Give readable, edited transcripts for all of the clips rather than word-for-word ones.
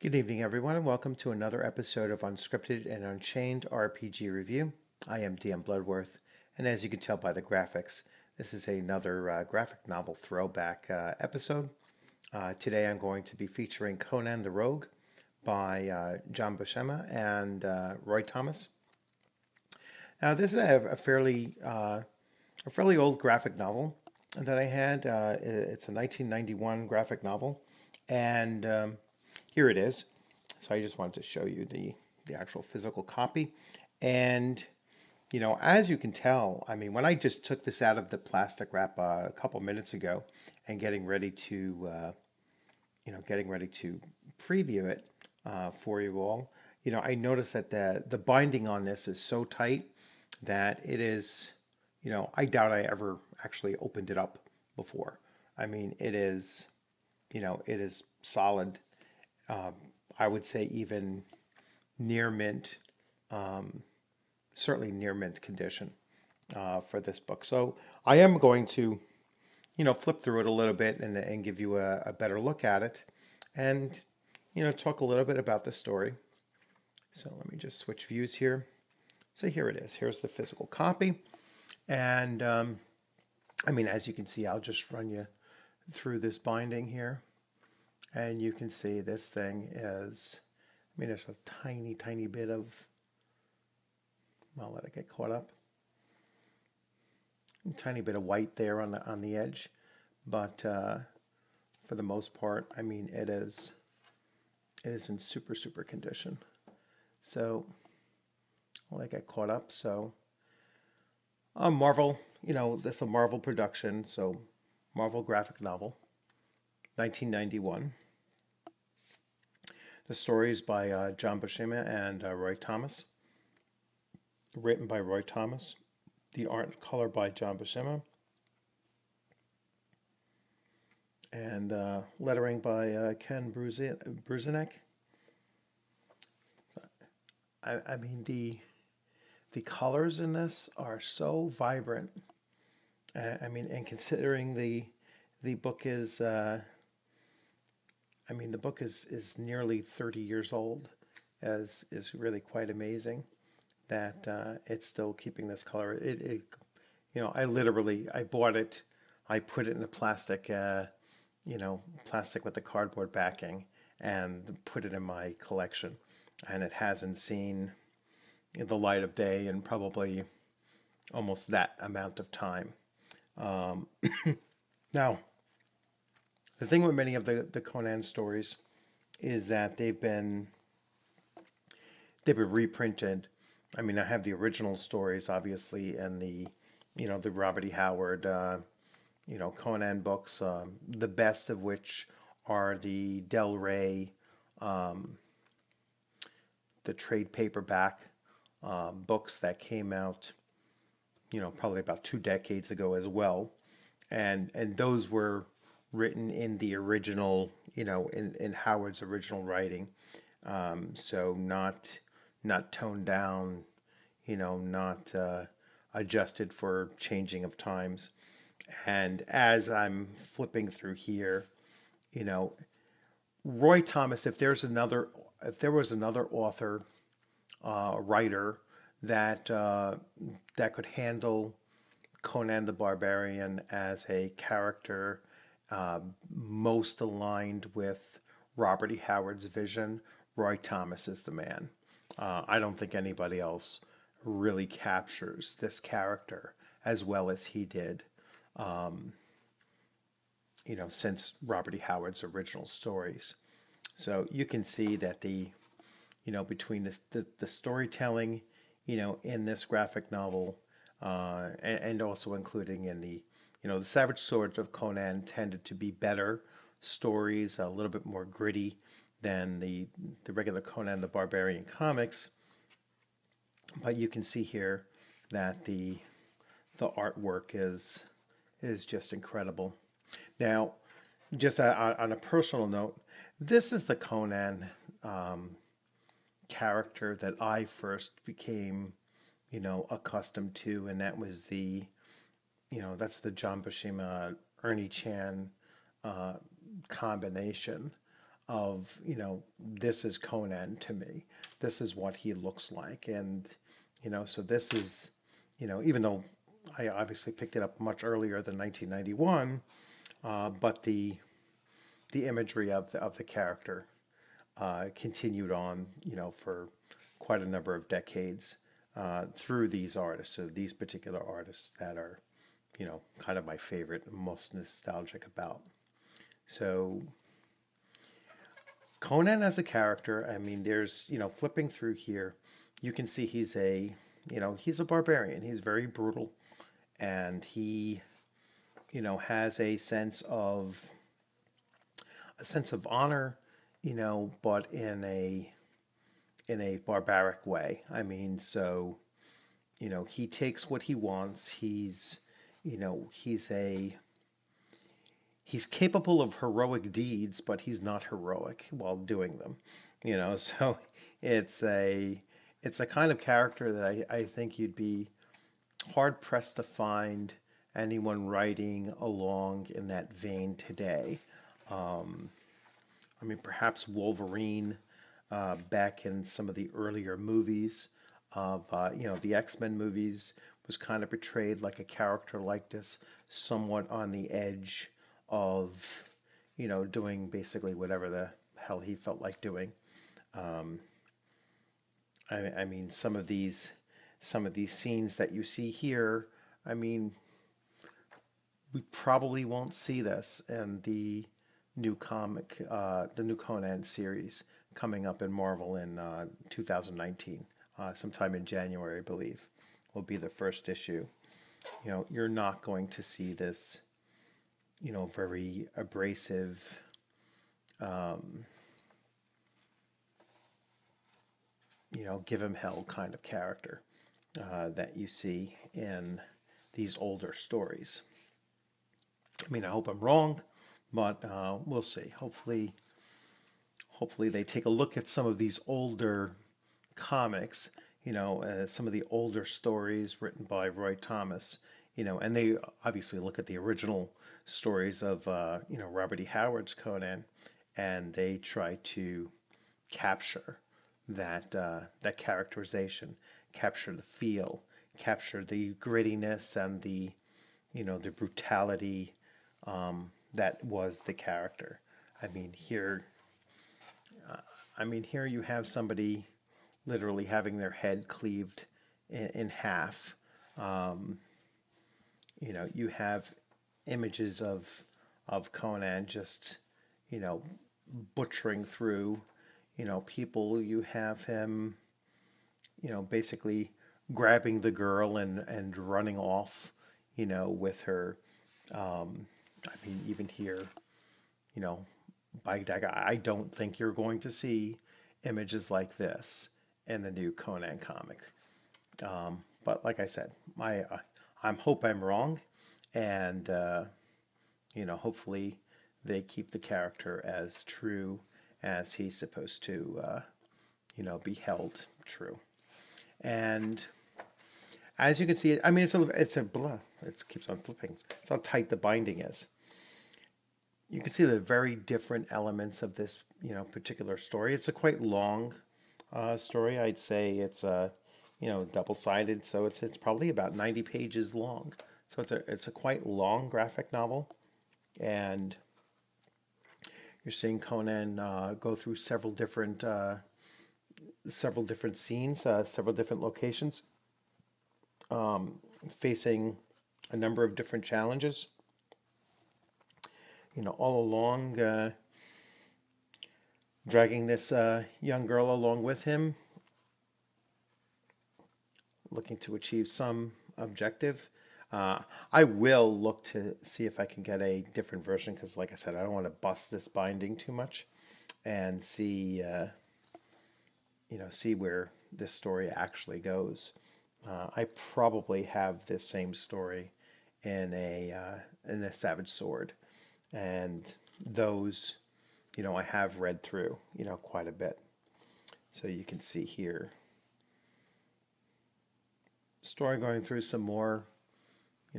Good evening, everyone, and welcome to another episode of Unscripted and Unchained RPG Review. I am DM Bloodworth, and as you can tell by the graphics, this is another graphic novel throwback episode. Today I'm going to be featuring Conan the Rogue by John Buscema and Roy Thomas. Now, this is a fairly old graphic novel that I had. It's a 1991 graphic novel, and here it is. So I just wanted to show you the actual physical copy. And, as you can tell, I mean, when I just took this out of the plastic wrap a couple minutes ago and getting ready to preview it for you all, I noticed that the binding on this is so tight that it is, I doubt I ever actually opened it up before. I mean, it is solid. I would say even near mint, certainly near mint condition for this book. So I am going to, flip through it a little bit and give you a better look at it and, talk a little bit about the story. So let me just switch views here. So here it is. Here's the physical copy. And I mean, as you can see, I'll just run you through this binding here. And you can see this thing is, I mean, there's a tiny, tiny bit of, I'll let it get caught up. A tiny bit of white there on the edge. But for the most part, I mean, it is in super, super condition. So, I'll let it get caught up. So, Marvel, this is a Marvel production. So, Marvel graphic novel, 1991. The story is by John Buscema and Roy Thomas. Written by Roy Thomas. The art and color by John Buscema. And lettering by Ken Bruzenek. I mean, the colors in this are so vibrant. I mean, and considering the book is, the book is nearly 30 years old, is really quite amazing that it's still keeping this color. I bought it, I put it in a plastic, plastic with the cardboard backing, and put it in my collection, and it hasn't seen the light of day in probably almost that amount of time. Now, the thing with many of the Conan stories is that they've been reprinted. I mean, I have the original stories, obviously, and the Robert E. Howard, Conan books, the best of which are the Del Rey, the trade paperback books that came out, probably about 2 decades ago as well. And those were written in the original, in Howard's original writing. So not toned down, not adjusted for changing of times. And as I'm flipping through here, Roy Thomas, if there was another author, writer that that could handle Conan the Barbarian as a character most aligned with Robert E. Howard's vision, Roy Thomas is the man. I don't think anybody else really captures this character as well as he did, since Robert E. Howard's original stories. So you can see that between the storytelling, in this graphic novel, and also including in the Savage Swords of Conan tended to be better stories, a little bit more gritty than the regular Conan the Barbarian comics. But you can see here that the artwork is just incredible. Now, just on a personal note, this is the Conan character that I first became, accustomed to, and that was that's the John Buscema Ernie Chan combination. of, this is Conan to me. This is what he looks like. And, so this is, even though I obviously picked it up much earlier than 1991, but the imagery of the character continued on, for quite a number of decades through these artists. So these particular artists that are, kind of my favorite and most nostalgic about. So Conan as a character, I mean, there's, flipping through here, you can see he's a barbarian. He's very brutal, and he, has a sense of honor, but in a barbaric way. I mean, so, he takes what he wants. You know, he's capable of heroic deeds, but he's not heroic while doing them. So it's a kind of character that I think you'd be hard pressed to find anyone writing along in that vein today. I mean, perhaps Wolverine back in some of the earlier movies of, the X-Men movies was kind of portrayed like a character like this, somewhat on the edge of, doing basically whatever the hell he felt like doing. I mean, some of these scenes that you see here, I mean, we probably won't see this in the new the new Conan series coming up in Marvel in 2019, sometime in January, I believe, will be the first issue. You're not going to see this, very abrasive, give him hell kind of character that you see in these older stories. I mean, I hope I'm wrong, but we'll see. Hopefully they take a look at some of these older comics, some of the older stories written by Roy Thomas, and they obviously look at the original stories of, Robert E. Howard's Conan, and they try to capture that characterization, capture the feel, capture the grittiness and the brutality that was the character. I mean, here you have somebody literally having their head cleaved in half. You have images of Conan just, butchering through, people. You have him, basically grabbing the girl and running off, with her. I mean, even here, I don't think you're going to see images like this in the new Conan comic. But like I said, I hope I'm wrong, and hopefully they keep the character as true as he's supposed to, be held true. And as you can see, I mean, it keeps on flipping. It's how tight the binding is. You can see the very different elements of this, particular story. It's a quite long story. I'd say it's double-sided, so it's probably about 90 pages long. So it's a quite long graphic novel, and you're seeing Conan go through several different scenes, several different locations, facing a number of different challenges. All along, dragging this young girl along with him, looking to achieve some objective. I will look to see if I can get a different version, because like I said, I don't want to bust this binding too much, and see where this story actually goes. I probably have this same story in a Savage Sword, and those, I have read through, quite a bit. So you can see here, story going through some more,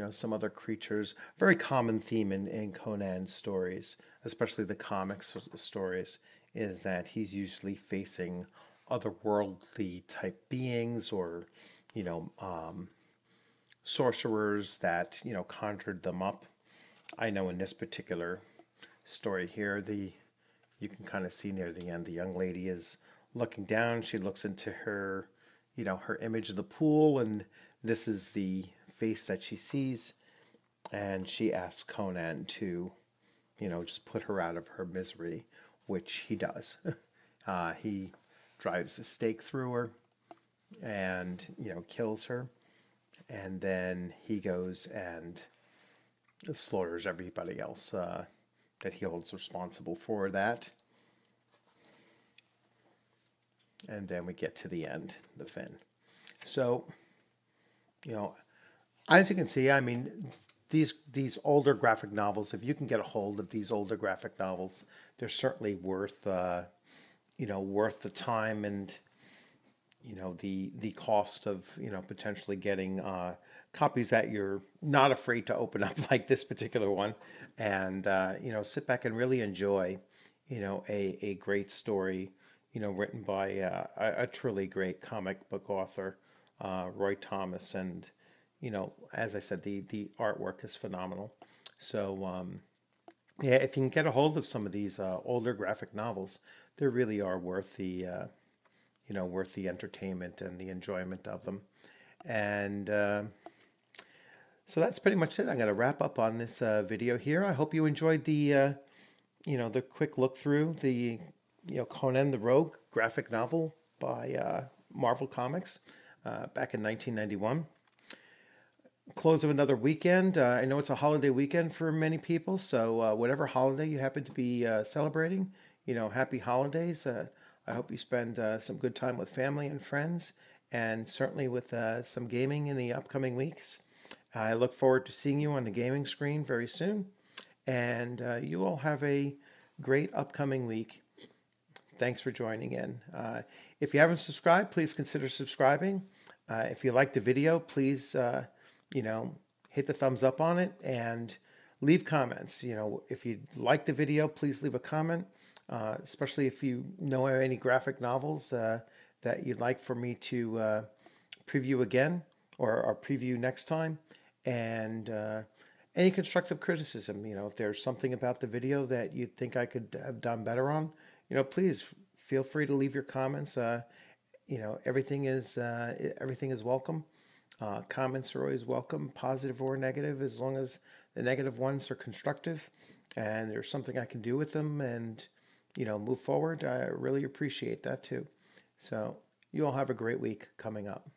some other creatures. Very common theme in Conan stories, especially the comics stories, is that he's usually facing otherworldly type beings, or, you know, sorcerers that, you know, conjured them up. I know in this particular story here, you can kind of see near the end, the young lady is looking down. She looks into her, you know, her image of the pool, and this is the face that she sees. And she asks Conan to, you know, just put her out of her misery, which he does. He drives a stake through her and, you know, kills her. And then he goes and slaughters everybody else that he holds responsible for that. And then we get to the end, the fin. So, you know, as you can see, I mean, these older graphic novels, if you can get a hold of these older graphic novels, they're certainly worth you know, worth the time and, you know, the cost of, you know, potentially getting copies that you're not afraid to open up, like this particular one, and you know, sit back and really enjoy, you know, a great story, you know, written by a truly great comic book author, Roy Thomas. And, you know, as I said, the artwork is phenomenal. So yeah, if you can get a hold of some of these older graphic novels, they really are worth the you know, worth the entertainment and the enjoyment of them. And so that's pretty much it. I'm going to wrap up on this video here. I hope you enjoyed the you know, the quick look through the, you know, Conan the Rogue graphic novel by Marvel Comics back in 1991. Close of another weekend. I know it's a holiday weekend for many people, so whatever holiday you happen to be celebrating, you know, happy holidays. I hope you spend some good time with family and friends, and certainly with some gaming in the upcoming weeks. I look forward to seeing you on the gaming screen very soon, and you all have a great upcoming week. Thanks for joining in. If you haven't subscribed, please consider subscribing. If you liked the video, please, you know, hit the thumbs up on it and leave comments. You know, if you like the video, please leave a comment, especially if you know any graphic novels that you'd like for me to preview again, or preview next time. And any constructive criticism, you know, if there's something about the video that you think I could have done better on, you know, please feel free to leave your comments. You know, everything is welcome. Comments are always welcome, positive or negative, as long as the negative ones are constructive and there's something I can do with them and, you know, move forward. I really appreciate that too. So you all have a great week coming up.